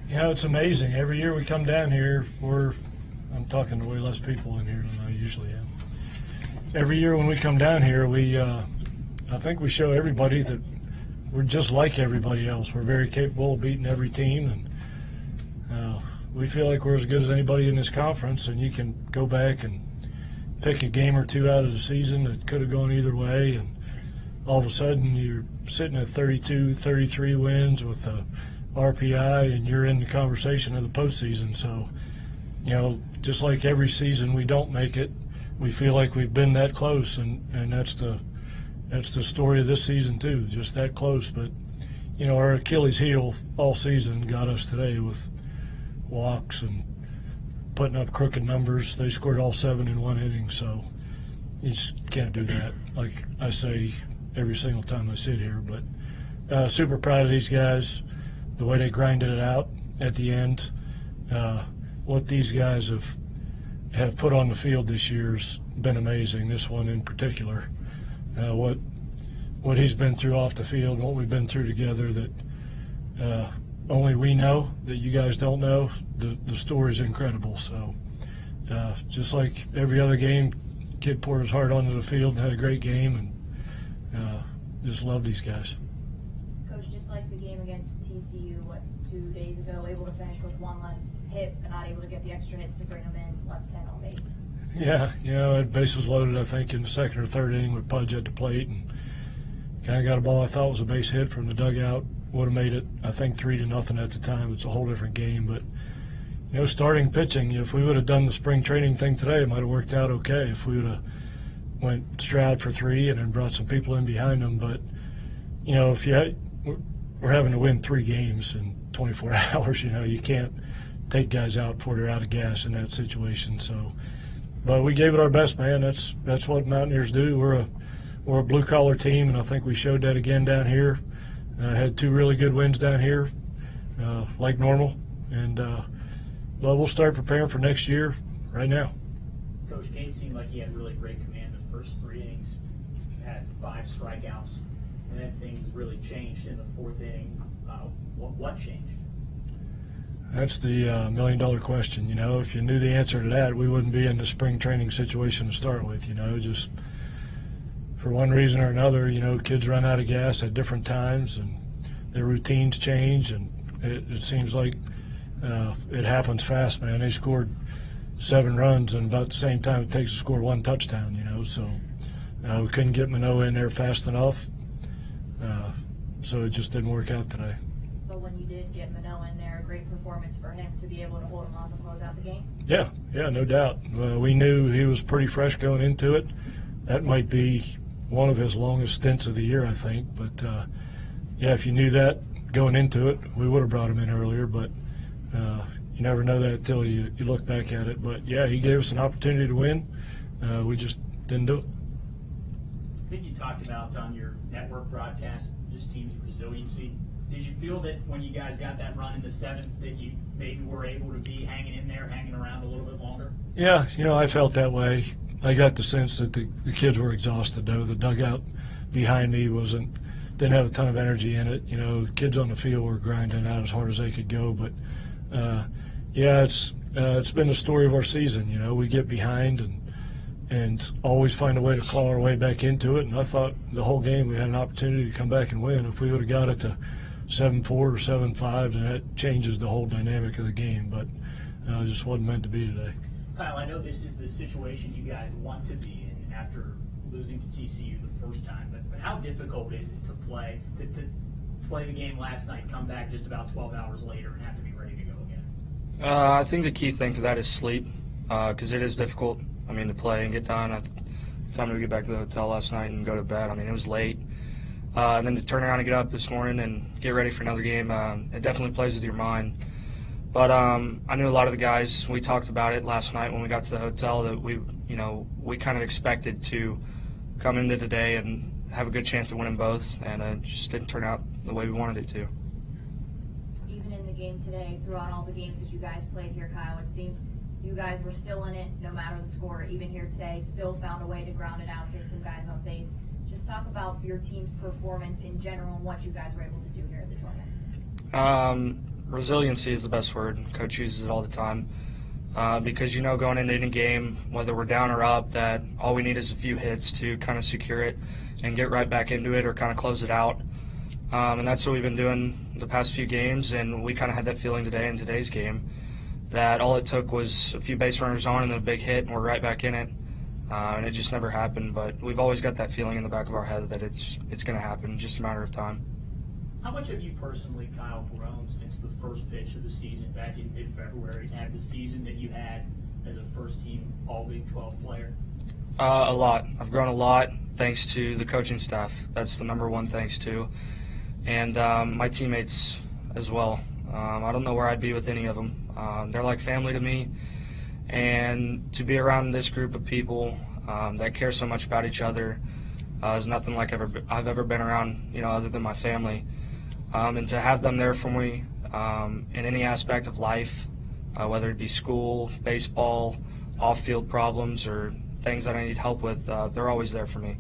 You know, it's amazing. Every year we come down here, I'm talking to way less people in here than I usually am. Every year when we come down here, I think we show everybody that we're just like everybody else. We're very capable of beating every team, and we feel like we're as good as anybody in this conference, and you can go back and pick a game or two out of the season that could have gone either way, and all of a sudden you're sitting at 32, 33 wins with a RPI, and you're in the conversation of the postseason. So, you know, just like every season we don't make it, we feel like we've been that close, and that's the story of this season too, just that close. But, you know, our Achilles heel all season got us today with walks and putting up crooked numbers. They scored all 7 in one inning, so you just can't do that, like I say every single time I sit here. But super proud of these guys, the way they grinded it out at the end. What these guys have put on the field this year's been amazing, this one in particular. What he's been through off the field, what we've been through together that only we know, that you guys don't know. The story's incredible. So just like every other game, kid poured his heart onto the field and had a great game, and just love these guys. Coach, just like the game against TCU, 2 days ago, able to finish with one left hit, but not able to get the extra hits to bring them in, left 10 on base. Yeah, you know, bases loaded, I think, in the second or third inning with Pudge at the plate, and kind of got a ball I thought was a base hit from the dugout. Would have made it, I think, 3-0 at the time. It's a whole different game. But, you know, starting pitching, if we would have done the spring training thing today, it might have worked out okay. If we would have went Stroud for 3 and then brought some people in behind them. But, you know, we're having to win 3 games in 24 hours. You know, you can't take guys out before they're out of gas in that situation. So, but we gave it our best, man. That's what Mountaineers do. We're a blue-collar team, and I think we showed that again down here. Had 2 really good wins down here, like normal, and but we'll start preparing for next year right now. Coach Kane seemed like he had really great command the first 3 innings, had 5 strikeouts, and then things really changed in the 4th inning. What changed? That's the $1 million question. You know, if you knew the answer to that, we wouldn't be in the spring training situation to start with. You know, just for one reason or another, you know, kids run out of gas at different times, and their routines change, and it seems like it happens fast, man. They scored 7 runs in about the same time it takes to score 1 touchdown, you know, so we couldn't get Manoah in there fast enough, so it just didn't work out today. But when you did get Manoah in there, a great performance for him to be able to hold him off and close out the game? Yeah, no doubt. We knew he was pretty fresh going into it. That might be one of his longest stints of the year, I think. But, yeah, if you knew that going into it, we would have brought him in earlier. But you never know that until you look back at it. But, yeah, he gave us an opportunity to win. We just didn't do it. I think you talked about on your network broadcast this team's resiliency. Did you feel that when you guys got that run in the 7th that you maybe were able to be hanging in there, hanging around a little bit longer? Yeah, you know, I felt that way. I got the sense that the kids were exhausted, though. The dugout behind me didn't have a ton of energy in it. You know, the kids on the field were grinding out as hard as they could go. But, yeah, it's been the story of our season. You know, we get behind and always find a way to claw our way back into it. And I thought the whole game we had an opportunity to come back and win. If we would have got it to 7-4 or 7-5, then that changes the whole dynamic of the game. But it just wasn't meant to be today. Kyle, I know this is the situation you guys want to be in after losing to TCU the first time, but how difficult is it to play the game last night, come back just about 12 hours later, and have to be ready to go again? I think the key thing for that is sleep, because it is difficult. I mean, to play and get done. Time to get back to the hotel last night and go to bed. I mean, it was late. And then to turn around and get up this morning and get ready for another game, it definitely plays with your mind. But I knew a lot of the guys. We talked about it last night when we got to the hotel that we kind of expected to come into today and have a good chance of winning both, and it just didn't turn out the way we wanted it to. Even in the game today, throughout all the games that you guys played here, Kyle, it seemed you guys were still in it no matter the score. Even here today, still found a way to ground it out, get some guys on base. Just talk about your team's performance in general and what you guys were able to do here at the tournament. Resiliency is the best word. Coach uses it all the time. Because going into any game, whether we're down or up, that all we need is a few hits to kind of secure it and get right back into it or kind of close it out. And that's what we've been doing the past few games, and we kind of had that feeling today in today's game, that all it took was a few base runners on and then a big hit, and we're right back in it. And it just never happened, but we've always got that feeling in the back of our head that it's going to happen, just a matter of time. How much have you personally, Kyle, grown since the first pitch of the season back in mid-February and the season that you had as a first-team All-Big 12 player? A lot. I've grown a lot thanks to the coaching staff. That's the number one thanks to. And my teammates as well. I don't know where I'd be with any of them. They're like family to me. And to be around this group of people that care so much about each other is nothing like I've ever been around, other than my family. And to have them there for me in any aspect of life, whether it be school, baseball, off-field problems, or things that I need help with, they're always there for me.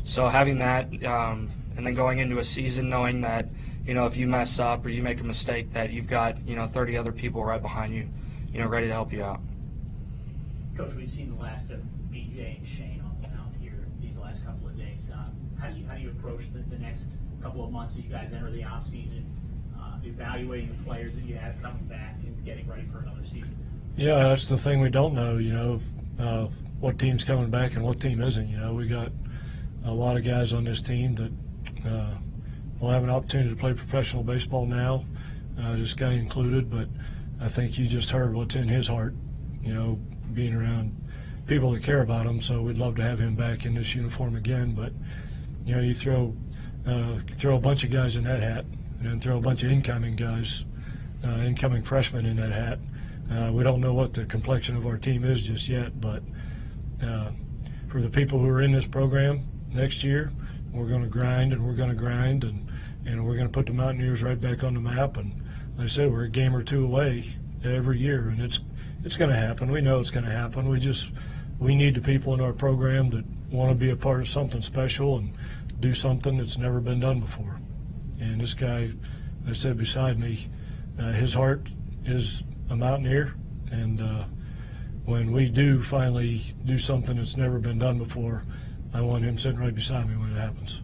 So having that, and then going into a season knowing that, if you mess up or you make a mistake, that you've got, 30 other people right behind you, ready to help you out. Coach, we've seen the last of BJ and Shane on the mound here these last couple of days. How do you approach the next couple of months as you guys enter the off season, evaluating the players that you have coming back and getting ready for another season? Yeah, that's the thing we don't know, what team's coming back and what team isn't. We got a lot of guys on this team that will have an opportunity to play professional baseball now, this guy included, but I think you just heard what's in his heart, being around people that care about him, so we'd love to have him back in this uniform again, but you throw a bunch of guys in that hat and then throw a bunch of incoming guys, incoming freshmen in that hat. We don't know what the complexion of our team is just yet, but for the people who are in this program next year, we're going to grind and we're going to grind and we're going to put the Mountaineers right back on the map. And like I said, we're a game or two away every year, and it's going to happen. We know it's going to happen. We need the people in our program that want to be a part of something special and do something that's never been done before. And this guy, I said beside me, his heart is a Mountaineer, and when we do finally do something that's never been done before, I want him sitting right beside me when it happens.